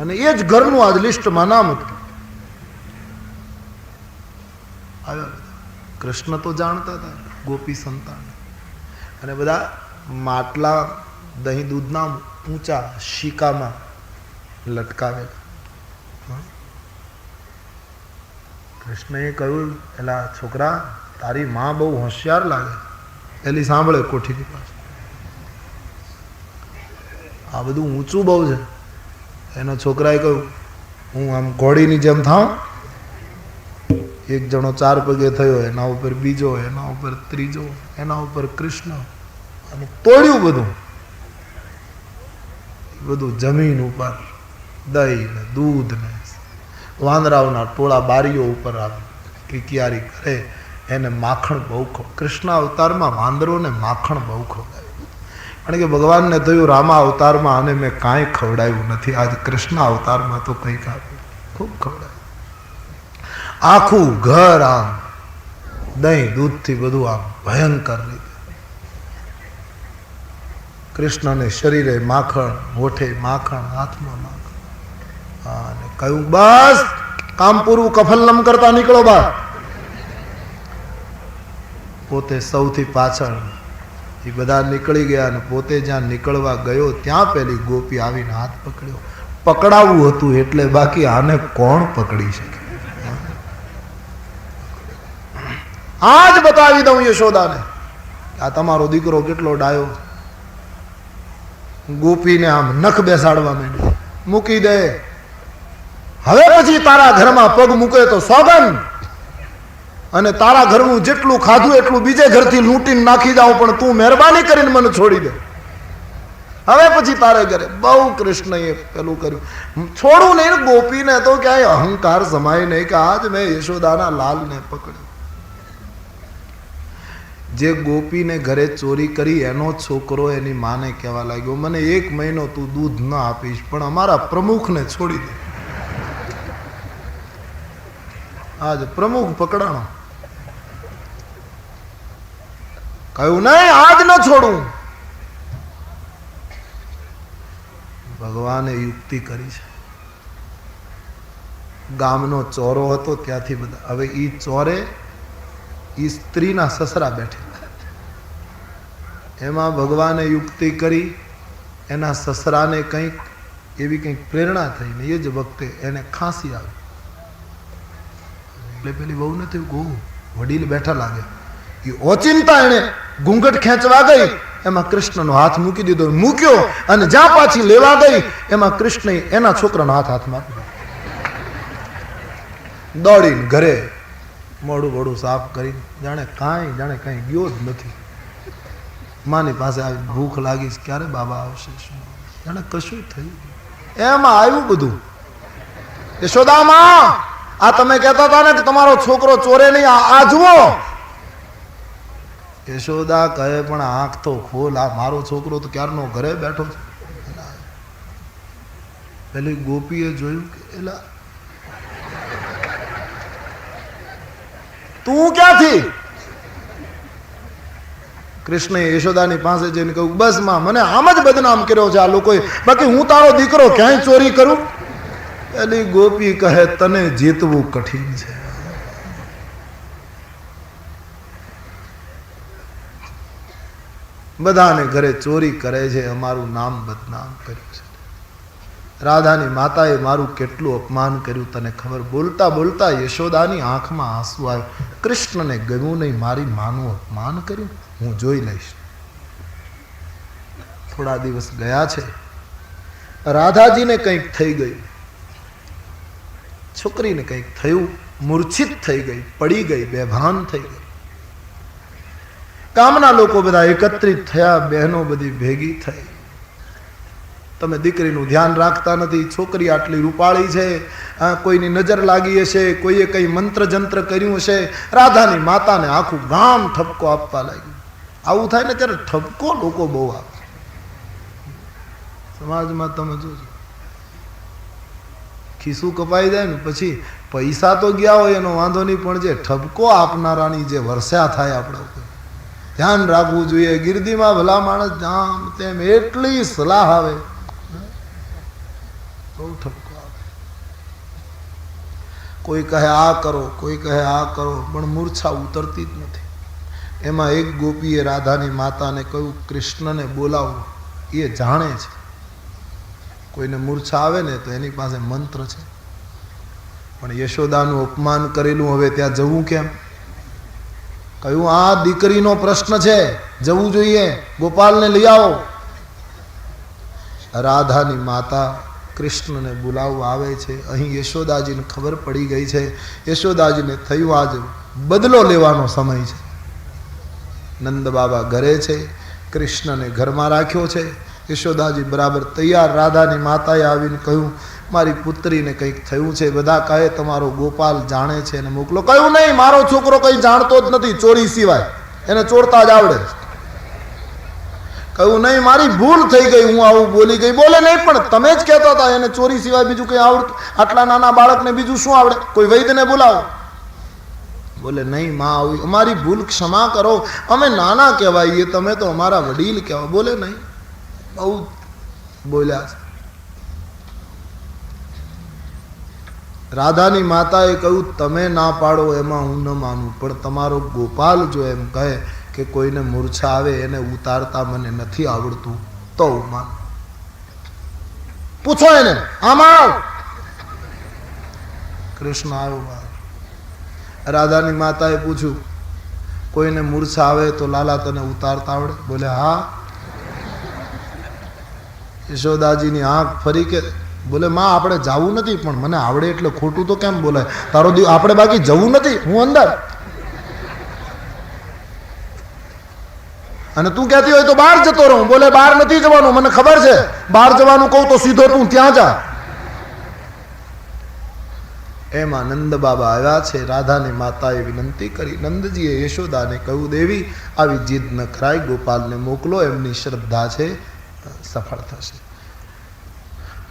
અને એ જ ઘરનું આજ લિસ્ટમાં નામ હતું. કૃષ્ણ તો જાણતા હતા ગોપી સંતાન, અને બધા માટલા દહીં દૂધના ઊંચા શીકામાં લટકાવેલા. કૃષ્ણએ કહ્યું એલા છોકરા તારી માં બહુ હોશિયાર લાગે. એલી સાંભળે કોઠીની પાસે આ બધું ઊંચું બહુ છે. એના છોકરાએ કહ્યું હું આમ ઘોડીની જેમ થાઉં, એક જણો 4 પગે થયો, એના ઉપર બીજો, એના ઉપર ત્રીજો, એના ઉપર કૃષ્ણ, અને તોડ્યું બધું. બધું જમીન ઉપર દહીં ને દૂધ ને વાંદરાઓના ટોળા બારીઓ ઉપર કિકિયારી કરે. એને માખણ બહુ કૃષ્ણ અવતારમાં વાંદરોને માખણ બહુ ખવડાવ્યું. કારણ કે ભગવાનને થયું રામા અવતારમાં આને મેં કાંઈ ખવડાવ્યું નથી, આજ કૃષ્ણ અવતારમાં તો કંઈક આપ્યું, ખૂબ ખવડાવ્યું. આખું ઘર આમ દહીં દૂધથી બધું આમ ભયંકર રીતે. કૃષ્ણને શરીરે માખણ, હોઠે માખણ, હાથમાં માખણ. અને કહ્યું બસ કામ પૂરું, કફલમ કરતા નીકળો બહાર. પોતે સૌથી પાછળ, એ બધા નીકળી ગયા અને પોતે જ્યાં નીકળવા ગયો ત્યાં પેલી ગોપી આવીને હાથ પકડ્યો. પકડાવવું હતું એટલે, બાકી આને કોણ પકડી શકે? આજ બતાવી દઉં યશોદાને આ તમારો દીકરો કેટલો ડાયો. ગોપીને આમ નખ બેસાડવા માંડી, મૂકી દે, હવે પછી તારા ઘરમાં પગ મૂકે તો સોગન, અને તારા ઘરનું જેટલું ખાધું એટલું બીજે ઘરથી લૂંટીને નાખી જાઉં, પણ તું મહેરબાની કરીને મને છોડી દે, હવે પછી તારે ઘરે. બહુ કૃષ્ણએ પેલું કર્યું, છોડું નહીં. ગોપીને તો ક્યાંય અહંકાર સમાય નહીં કે આજ મેં યશોદાના લાલને પકડ્યો. જે ગોપીને ઘરે ચોરી કરી એનો છોકરો એની માને કહેવા લાગ્યો, મને 1 મહિનો તું દૂધ ન આપીશ, પણ અમારા પ્રમુખને છોડી દે. આજ પ્રમુખ પકડાણો. કહ્યું નહીં, આજ ન છોડું. ભગવાને યુક્તિ કરી છે. ગામનો ચોરો હતો ત્યાંથી બધા, હવે ઈ ચોરે ઈ સ્ત્રીના સસરા બેઠેલા, એમાં ભગવાને યુક્તિ કરી. એના સસરાને કંઈક એવી કંઈક પ્રેરણા થઈને એ જ વખતે એને ખાંસી આવી. એટલે પેલી વહુને થયું ગો વડીલ બેઠા લાગે, એ ઓચિંતા એને ઘૂંઘટ ખેંચવા ગઈ, એમાં કૃષ્ણનો હાથ મૂકી દીધો. મૂક્યો અને જ્યાં પાછી લેવા ગઈ એમાં કૃષ્ણએ એના છોકરાનો હાથમાં આપી દીધો. દોડીને ઘરે મોડું બોડું સાફ કરી, જાણે કઈ ગયો જ નથી. માની પાસે આવી, ભૂખ લાગી, ક્યારે બાબા આવશે, જાણે કશું થયું. એમાં આવ્યું બધું. યશોદામાં, આ તમે કહેતા હતા ને કે તમારો છોકરો ચોરે નહીં, આ જુઓ. યશોદા કહે પણ આંખ તો ખોલ, આ મારો છોકરો તો ક્યારનો ઘરે બેઠો છે. પેલી ગોપીએ જોયું કે એલા તું ક્યાંથી? કૃષ્ણએ યશોદાની પાસે જઈને કહ્યું, બસ માં મને આમ જ બદનામ કર્યો છે આ લોકોએ, બાકી હું તારો દીકરો ક્યાંય ચોરી કરું? પેલી ગોપી કહે તને જીતવું કઠિન છે. બધાને ઘરે ચોરી કરે છે, અમારું નામ બદનામ કર્યું છે. રાધાની માતાએ મારું કેટલું અપમાન કર્યું તને ખબર? બોલતા બોલતા યશોદાની આંખમાં આંસુ આવ્યું. કૃષ્ણને ગમ્યું નહીં મારી માનું અપમાન કર્યું, હું જોઈ લઈશ. થોડા દિવસ ગયા છે, રાધાજીને કંઈક થઈ ગયું, છોકરીને કંઈક થયું, મૂર્છિત થઈ ગઈ, પડી ગઈ, બેભાન થઈ ગઈ. ગામના લોકો બધા એકત્રિત થયા, બહેનો બધી ભેગી થઈ. તમે દીકરીનું ધ્યાન રાખતા નથી, છોકરી આટલી રૂપાળી છે, કોઈની નજર લાગી હશે, કોઈએ કઈ મંત્ર જંત્ર કર્યું હશે. રાધાની માતાને આખું ગામ ઠપકો આપવા લાગ્યું. આવું થાય ને ત્યારે ઠપકો લોકો બહુ આપે સમાજમાં. તમે જોજો, ખિસ્સું કપાઈ જાય ને પછી પૈસા તો ગયા હોય એનો વાંધો નહીં, પણ જે ઠપકો આપનારાની જે વર્ષા થાય આપણે ધ્યાન રાખવું જોઈએ. ગીરદીમાં ભલા માણસ જામ તેમ એટલી સલાહ આવે, બહુ ઠપકો આવે. કોઈ કહે આ કરો, કોઈ કહે આ કરો, પણ મૂર્છા ઉતરતી જ નથી. એમાં એક ગોપીએ રાધાની માતાને કહ્યું કૃષ્ણને બોલાવો, એ જાણે છે. કોઈને મૂર્છા આવે ને તો એની પાસે મંત્ર છે. પણ યશોદાનું અપમાન કરેલું, હવે ત્યાં જવું કેમ? કહ્યું આ દીકરીનો પ્રશ્ન છે, જવું જોઈએ, ગોપાલને લઈ આવો. રાધાની માતા કૃષ્ણને બોલાવવા આવે છે. અહીં યશોદાજીને ખબર પડી ગઈ છે. યશોદાજીને થયું આજ બદલો લેવાનો સમય છે. નંદ બાબા ઘરે છે, કૃષ્ણને ઘરમાં રાખ્યો છે. યશોદાજી બરાબર તૈયાર. રાધાની માતાએ આવીને કહ્યું મારી પુત્રીને કંઈક થયું છે. બધા કહે તમારો ગોપાલ જાણે છે એને મોકલો. કહ્યું નહીં, મારો છોકરો કંઈ જાણતો જ નથી ચોરી સિવાય, એને ચોરતા જ આવડે. કહ્યું નહીં, મારી ભૂલ થઈ ગઈ, હું આવું બોલી ગઈ. બોલે નહીં, પણ તમે જ કહેતા હતા એને ચોરી સિવાય બીજું કંઈ આવડતું. આટલા નાના બાળકને બીજું શું આવડે? કોઈ વૈદ્યને બોલાવો. બોલે નહીં માં, આવી અમારી ભૂલ ક્ષમા કરો, અમે નાના કહેવાઈએ, તમે તો અમારા વડીલ કહેવાય. બોલે નહીં, બહુ બોલ્યા છે. રાધાની માતાએ કહ્યું તમે ના પાડો એમાં હું ન માનું, પણ તમારો ગોપાલ જો એમ કહે કે કોઈને મૂર્છા આવે એને ઉતારતા મને નથી આવડતું તો હું માનું. પૂછો એને, આમાં આવ. કૃષ્ણ આવ્યો. રાધાની માતાએ પૂછ્યું કોઈને મૂર્છા આવે તો લાલા તને ઉતારતા આવડે? બોલે હા. યશોદાજીની આંખ ફરી કે બોલે માં આપણે જવું નથી, પણ મને આવડે એટલે ખોટું તો કેમ બોલાય? તારો દીવ આપણે બાકી જવું નથી, હું અંદર. અને તું કહેતી હોય તો બહાર જતો રહું. બોલે બહાર નથી જવાનું, મને ખબર છે. બહાર જવાનું કહું તો સીધો તું ત્યાં જા. એમાં નંદ બાબા આવ્યા છે. રાધાની માતાએ વિનંતી કરી. નંદજીએ યશોદાને કહ્યું દેવી આવી જીદ ન કરાય, ગોપાલને મોકલો, એમની શ્રદ્ધા છે, સફળ થશે.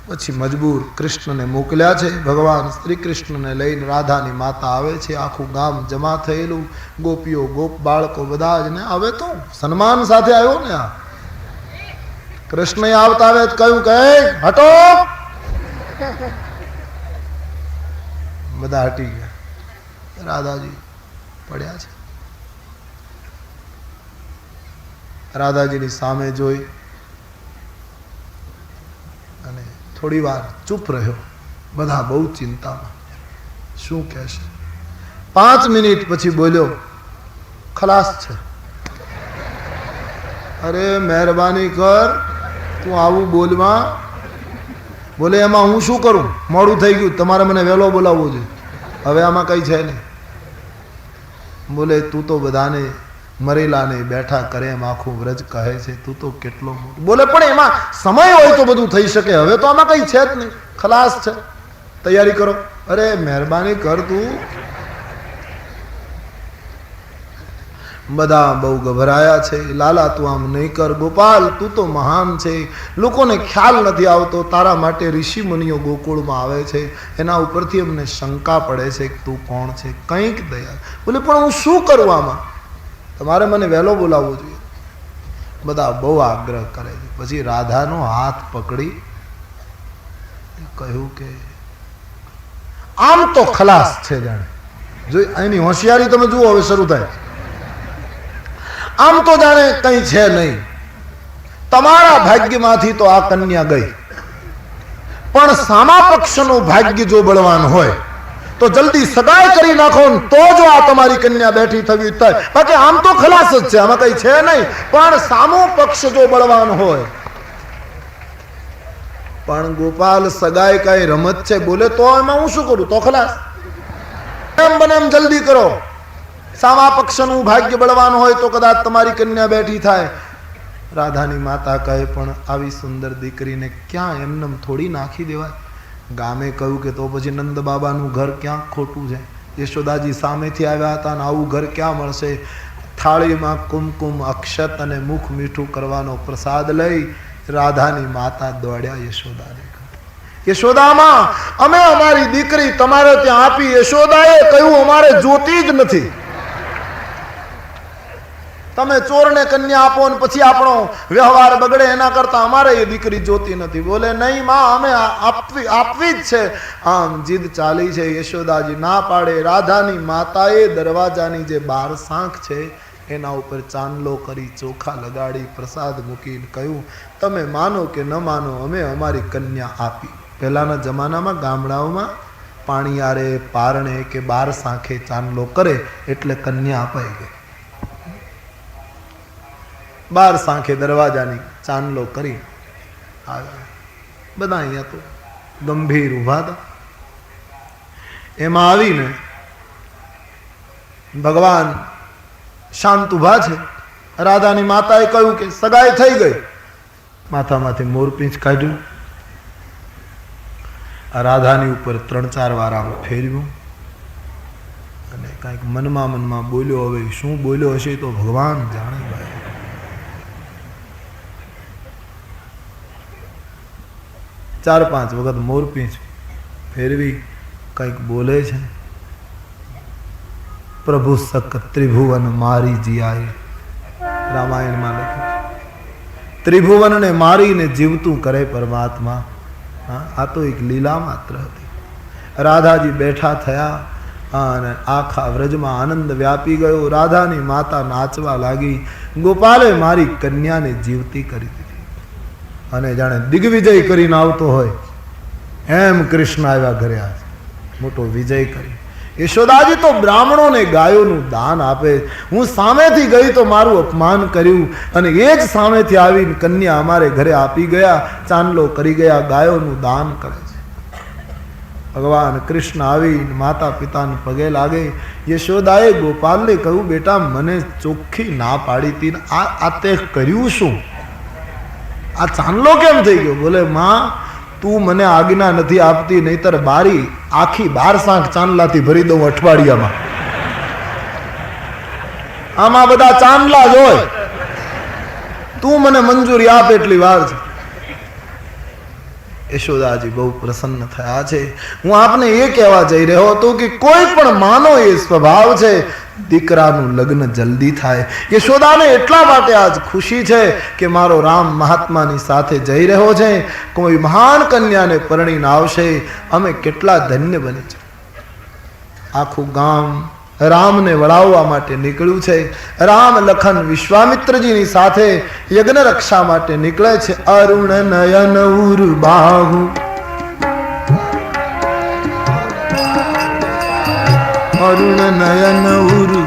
પછી મજબૂર કૃષ્ણને મોકલ્યા છે. ભગવાન શ્રી કૃષ્ણને લઈને રાધાની માતા આવે છે. આખું ગામ જમા થયેલું, ગોપીઓ ગોપ બાળકો બધા જ ને. હવે તો સન્માન સાથે આવ્યો ને આ કૃષ્ણ આવતા આવે કહ્યું કે હટો. બધા હટી ગયા. રાધાજી પડ્યા છે. રાધાજીની સામે જોઈ અને થોડી વાર ચૂપ રહ્યો. બધા બહુ ચિંતામાં, શું કહેશે? 5 મિનિટ પછી બોલ્યો ખલાસ છે. અરે મહેરબાની કર, તું આવું બોલમાં. બોલે એમાં હું શું કરું? મોડું થઈ ગયું, તમારે મને વહેલો બોલાવવો જોઈએ. હવે આમાં કઈ છે નહીં. બોલે તું તો બધાને મરેલાને બેઠા કરે એમ આખું વ્રજ કહે છે, તું તો કેટલો મોટો. બોલે પણ એમાં સમય હોય તો બધું થઈ શકે, હવે તો આમાં કઈ છે જ નહીં, ખલાસ છે, તૈયારી કરો. અરે મહેરબાની કર તું. બધા બહુ ગભરાયા છે. લાલા તું આમ નહીં કર. ગોપાલ તું તો મહાન છે, લોકોને ખ્યાલ નથી આવતો. તારા માટે ઋષિ મુનિઓ ગોકુળમાં આવે છે, એના ઉપરથી અમને શંકા પડે છે કે તું કોણ છે, કંઈક દયા. બોલે પણ હું શું કરું આમાં? તમારે મને વહેલો બોલાવવો જોઈએ. બધા બહુ આગ્રહ કરે છે. પછી રાધાનો હાથ પકડી કહ્યું કે આમ તો ખલાસ છે. જાણે જો એની હોશિયારી તમે જુઓ, હવે શરૂ થાય. આમ તો જાણે કઈ છે નહીં. તમારા ભાગ્યમાંથી તો આ કન્યા ગઈ, પણ સામા પક્ષનું ભાગ્ય જો બળવાન હોય તો જલ્દી સગાઈ કરી નાખો, તો જો આ તમારી કન્યા બેઠી થવી થાય. બાકી આમ તો ખલાસ જ છે, આમાં કઈ છે નહીં. પણ સામો પક્ષ જો બળવાન હોય. પણ ગોપાલ સગાઈ કઈ રમત છે? બોલે તો એમાં હું શું કરું? તો ખલાસ. એમ બને એમ જલ્દી કરો. સામા પક્ષનું ભાગ્ય બળવાન હોય તો કદાચ તમારી કન્યા બેઠી થાય. રાધાની માતા કહે પણ આવી સુંદર દીકરીને ક્યાં એમને થોડી નાખી દેવાય? ગામે કહ્યું કે તો પછી નંદ બાબાનું ઘર ક્યાં ખોટું છે? યશોદાજી સામેથી આવ્યા હતા અને આવું ઘર ક્યાં મળશે? થાળીમાં કુમકુમ અક્ષત અને મુખ મીઠું કરવાનો પ્રસાદ લઈ રાધાની માતા દોડ્યા યશોદાને. યશોદામાં અમે અમારી દીકરી તમારે ત્યાં આપી. યશોદાએ કહ્યું અમારે જોતી જ નથી. તમે ચોરને કન્યા આપો ને પછી આપણો વ્યવહાર બગડે, એના કરતા અમારે એ દીકરી જોતી નથી. બોલે નહીં માં, અમે આપવી જ છે. આમ જીદ ચાલી છે. યશોદાજી ના પાડે. રાધાની માતાએ દરવાજાની જે 12 સાંખ છે એના ઉપર ચાંદલો કરી, ચોખા લગાડી, પ્રસાદ મૂકીને કહ્યું તમે માનો કે ન માનો, અમે અમારી કન્યા આપી. પહેલાના જમાનામાં ગામડાઓમાં પાણીયારે, પારણે કે 12 સાંખે ચાંદલો કરે એટલે કન્યા અપાઈ ગઈ. 12 સાંખે દરવાજાની ચાંદલો કરી આવ્યા. બધા અહીંયા તો ગંભીર ઉભા હતા. એમાં આવીને ભગવાન શાંત ઉભા છે. રાધાની માતાએ કહ્યું કે સગાઈ થઈ ગઈ. માથામાંથી મોરપીંછ કાઢ્યું, આ રાધાની ઉપર 3-4 વાર આમ ફેરવ્યું અને કાંઈક મનમાં બોલ્યો. હવે શું બોલ્યો હશે તો ભગવાન જાણે. ભાઈ 4-5 વખત મોરપીંછ ફેરવી કંઈક બોલે છે. પ્રભુ સક ત્રિભુવન મારી જીયાએ, રામાયણમાં લખ્યું. ત્રિભુવનને મારીને જીવતું કરે પરમાત્મા. આ તો એક લીલા માત્ર હતી. રાધાજી બેઠા થયા અને આખા વ્રજમાં આનંદ વ્યાપી ગયો. રાધાની માતા નાચવા લાગી. ગોપાલે મારી કન્યાને જીવતી કરી દીધી અને જાણે દિગ્વિજય કરીને આવતો હોય એમ કૃષ્ણ આવ્યા ઘરે. આજ મોટો વિજય કરી. યશોદાજી તો બ્રાહ્મણોને ગાયોનું દાન આપે. હું સામેથી ગઈ તો મારું અપમાન કર્યું અને એ જ સામેથી આવીને કન્યા અમારે ઘરે આપી ગયા, ચાંદલો કરી ગયા, ગાયોનું દાન કરે છે. ભગવાન કૃષ્ણ આવીને માતા પિતાને પગે લાગે. યશોદાએ ગોપાલને કહ્યું, બેટા મને ચોખ્ખી ના પાડી હતી, આ તે કર્યું શું? આ ચાંદલો કેમ થઈ ગયો? બોલે માં તું મને આજ્ઞા નથી આપતી, નહીતર બારી આખી 12 સાંખ ચાંદલાથી ભરી દઉં અઠવાડિયામાં. આમાં બધા ચાંદલા જ હોય, તું મને મંજૂરી આપ એટલી વાર છે. યશોદાજી બહુ પ્રસન્ન થયા છે. હું આપને એ કહેવા જઈ રહ્યો હતો કે કોઈ પણ માનો એ સ્વભાવ છે દીકરાનું લગ્ન જલ્દી થાય. યશોદાને એટલા માટે આજ ખુશી છે કે મારો રામ મહાત્માની સાથે જઈ રહ્યો છે, કોઈ મહાન કન્યાને પરણીને આવશે. અમે કેટલા ધન્ય બની છે. આખું ગામ રામને વળાવવા માટે નીકળ્યું છે. રામ લખન વિશ્વામિત્રજીની સાથે યજ્ઞ રક્ષા માટે નીકળે છે. અરુણ નયન ઉર્બાહુ અરુણ નયન ઉરુ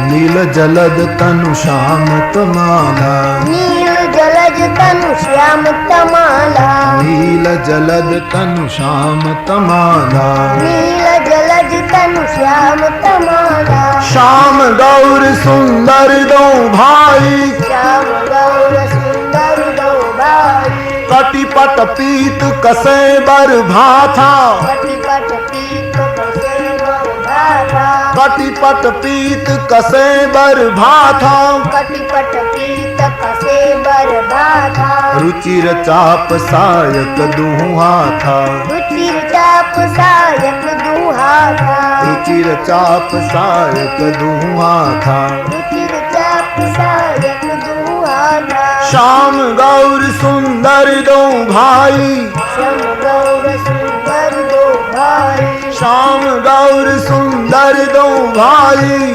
નીલ જલદ તનુ શ્યામ તમાલા, નીલ જલજ તનુ શ્યામ તમાલા, નીલ જલદ તનુ શ્યામ તમાલા, નીલ જલજ તનુ શ્યામ તમાલા. શ્યામ ગૌર સુંદર દો ભાઈ, શ્યામ ગૌર સુંદર દો ભાઈ, કટિપટ પીત કસે બર ભાથા, કટિપટ પીત કસે બર ભાથા, કટિપટ પીત કસે બર ભાથા, કટિપટ પીત કસે બર ભાથા, રુચિર ચાપ સાયક દુહાથા, રુચિર ચાપ સાયક દુહાથા, રુચિર ચાપ સાયક દુહાથા, રુચિર ચાપ સાયક દુહાથા. શ્યામ ગૌર સુંદર દો ભાઈ, શ્યામ ગૌર સુંદર દો ભાઈ, શ્યામ ગૌર સુંદર દો ભાઈ,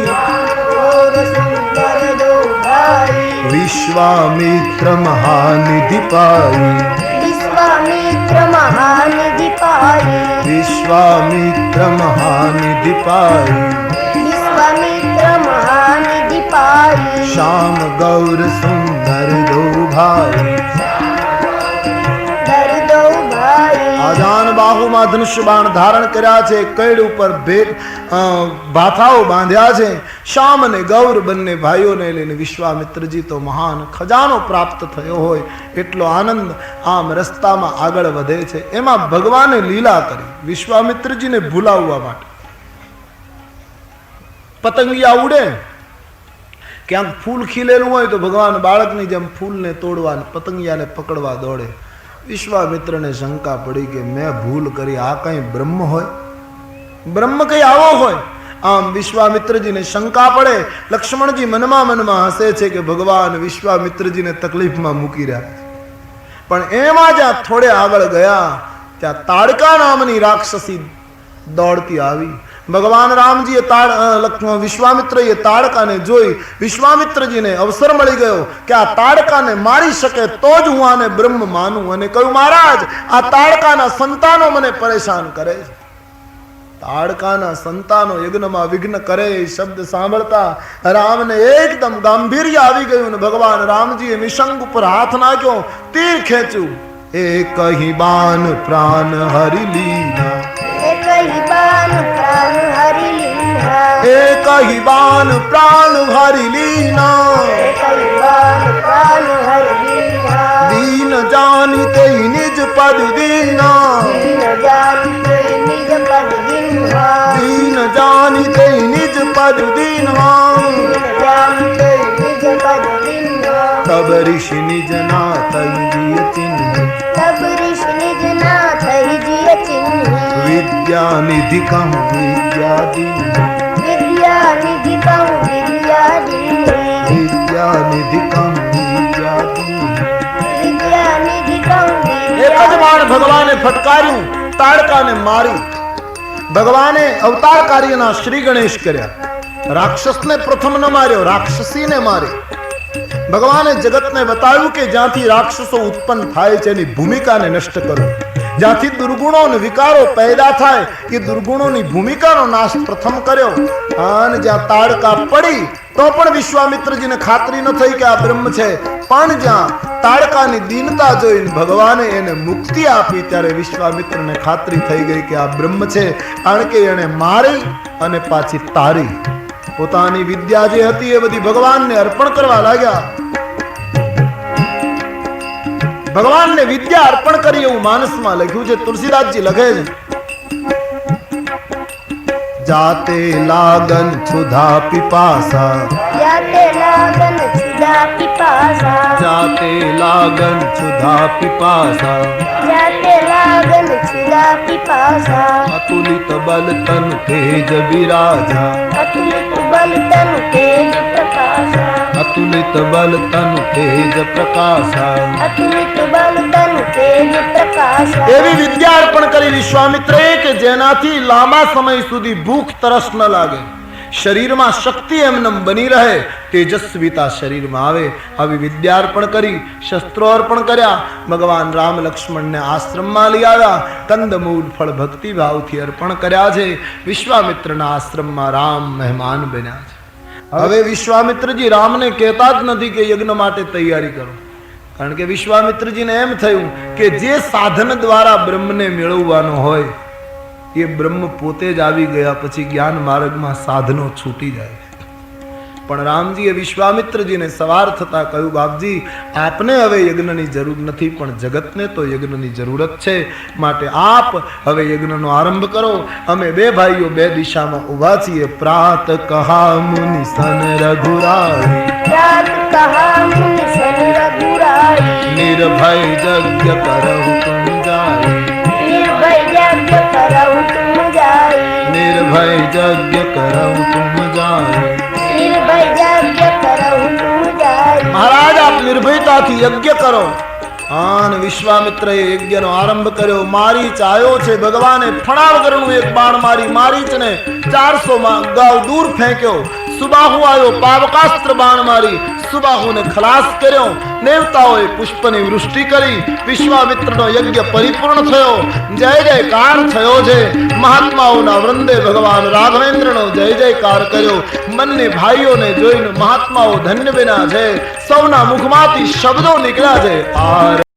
ગૌર સુંદર દો ભાઈ. વિશ્વામિત્ર મહાનિધિ પાઈ, વિશ્વામિત્ર મહાનિધિ પાઈ, વિશ્વામિત્ર મહાનિધિ પાઈ, વિશ્વામિત્ર મહાનિધિ પાઈ. શ્યામ ગૌર સુંદર દો ભાઈ. દર દો ભાઈ. આજાન બાહુમાં ધનુષ્ય બાણ ધારણ કર્યા છે, કૈડ ઉપર ભાથાઓ બાંધ્યા છે. શ્યામ અને ગૌર બંને ભાઈઓને લઈને વિશ્વામિત્રજી તો મહાન ખજાનો પ્રાપ્ત થયો હોય એટલો આનંદ આમ રસ્તામાં આગળ વધે છે. એમાં ભગવાને લીલા કરી વિશ્વામિત્રજીને ભૂલાવવા માટે. પતંગિયા ઉડે, ક્યાંક ફૂલ ખીલેલું હોય તો ભગવાન બાળકની જેમ ફૂલને તોડવા પતંગિયાને પકડવા દોડે. વિશ્વામિત્રને શંકા પડી કે મેં ભૂલ કરી, આ કઈ બ્રહ્મ હોય? બ્રહ્મ કઈ આવો હોય? આમ વિશ્વામિત્રજીને શંકા પડે. લક્ષ્મણજી મનમાં હસે છે કે ભગવાન વિશ્વામિત્રજીને તકલીફમાં મૂકી રહ્યા. પણ એમાં જ્યાં થોડે આગળ ગયા ત્યાં તાડકા નામની રાક્ષસી દોડતી આવી. ભગવાન રામજીએ વિશ્વામિત્રએ તાડકાને જોઈ. વિશ્વામિત્રજીને અવસર મળી ગયો કે આ તાડકાને મારી શકે તો જ હું આને બ્રહ્મ માનું. અને કહ્યું, મહારાજ આ તાડકાના સંતાનો મને પરેશાન કરે છે. તાડકાના સંતાનો યજ્ઞમાં વિઘ્ન કરે એ શબ્દ સાંભળતા રામને એકદમ ગાંભીર્ય આવી ગયું. અને ભગવાન રામજીએ નિશંક ઉપર હાથ નાખ્યો, તીર ખેંચ્યું. એક કહી બાન પ્રાણ હરી લીધા, એક બાન પ્રાણ હરી લીધા, एक ही बाण प्राण हरि लीना कलिबान प्राण हर दीना दीन जानिते निज पद दीना दीन जानते निज पद दीना दीन जानिते निज पद दीना दीन जानते निज पद दीना तब ऋषि निज नाथ जिय चिन्ह तब ऋषि निज नाथ जिय चिन्ह विद्या निधि कहूँ विद्या दीन विद्या निधि कहूँ विद्या दीन विद्या निधि कहूँ विद्या दीन विद्या निधि कहूँ એક જ બાણ ભગવાને ફટકાર્યું તાડકાને મારી ભગવાને અવતાર કાર્યના શ્રી ગણેશ કર્યા રાક્ષસને પ્રથમ ન માર્યો રાક્ષસીને મારી ભગવાને જગતને બતાવ્યું કે જ્યાંથી રાક્ષસો ઉત્પન્ન થાય છે એની ભૂમિકાને નષ્ટ કરો જ્યાંથી દુર્ગુણો અને વિકારો પેદા થાય એ દુર્ગુણોની ભૂમિકાનો નાશ પ્રથમ કર્યો અને જ્યાં તાડકા પડી તો પણ વિશ્વામિત્રજીને ખાતરી ન થઈ કે આ બ્રહ્મ છે પણ જ્યાં તાડકાની દીનતા જોઈને ભગવાને એને મુક્તિ આપી ત્યારે વિશ્વામિત્રને ખાતરી થઈ ગઈ કે આ બ્રહ્મ છે કારણ કે એને મારી અને પાછી તારી પોતાની વિદ્યા જે હતી એ બધી ભગવાનને અર્પણ કરવા લાગ્યા ભગવાનને વિદ્યા અર્પણ કરી એવું માનસમાં લખ્યું છે તુલસીદાસજી લખે છે જાતે લાગન છુધા પિપાસા जाते लागन छुदा पिपासा जाते लागन છુધા પિપાસા जाते लागन छुदा पिपासा અતુલિત બલ તન તેજ વિરાજા अतुलित बल तन तेज प्रकाशा અતુલિત બલ તન તેજ પ્રકાશા अतुलित बल तन तेज प्रकाशा એવી વિદ્યા અર્પણ કરી વિશ્વામિત્રએ કે જેનાથી લાંબા સમય સુધી ભૂખ તરસ ન લાગે શરીરમાં શક્તિ એમનેમ બની રહે તેજસ્વીતા શરીરમાં આવે આવી વિદ્યા અર્પણ કરી શસ્ત્રો અર્પણ કર્યા ભગવાન રામ લક્ષ્મણને આશ્રમમાં લઈ આવ્યા કંદમૂળ ફળ ભક્તિ ભાવથી અર્પણ કર્યા છે વિશ્વામિત્રના આશ્રમમાં રામ મહેમાન બન્યા છે હવે વિશ્વામિત્રજી રામને કહેતા જ નથી કે યજ્ઞ માટે તૈયારી કરો કારણ કે વિશ્વામિત્રજીને એમ થયું કે જે સાધન દ્વારા બ્રહ્મને મેળવવાનો હોય એ બ્રહ્મ પોતે જ આવી ગયા પછી જ્ઞાન માર્ગમાં સાધનો છૂટી જાય પણ રામજીએ વિશ્વામિત્રજીને સવાર થતા કહ્યું બાપજી આપને હવે યજ્ઞની જરૂર નથી પણ જગતને તો યજ્ઞની જરૂરત છે માટે આપ હવે યજ્ઞનો આરંભ કરો અમે બે ભાઈઓ બે દિશામાં ઊભા છીએ પ્રાત કહા મુનિ સન રઘુરાઈ रात कहा मुनि सन रघुराई નિર્ભય યજ્ઞ કરહુ તુમ જાઈ निर्भय यज्ञ करहु तुम जाई નિર્ભય યજ્ઞ કરહુ તુમ જાઈ निर्भय यज्ञ करहु तुम जाई મહારાજ આપ નિર્ભયતાથી યજ્ઞ કરો અને વિશ્વામિત્રએ યજ્ઞનો આરંભ કર્યો મારીચ આવ્યો છે ભગવાને ફણા વગરનું એક બાણ મારી મારીચને 400 ગાવ દૂર ફેંક્યો સુબાહુ આવ્યો પાવકાસ્ત્ર બાણ મારી સુબાહુને ખલાસ કર્યો દેવતાઓએ પુષ્પની વૃષ્ટિ કરી વિશ્વામિત્રનો યજ્ઞ પરિપૂર્ણ થયો જય જયકાર થયો છે મહાત્માઓના વૃંદે ભગવાન રાઘવેન્દ્રનો જય જયકાર કર્યો બંને ભાઈઓને જોઈને મહાત્માઓ ધન્ય બન્યા છે સૌના મુખમાંથી શબ્દો નીકળ્યા છે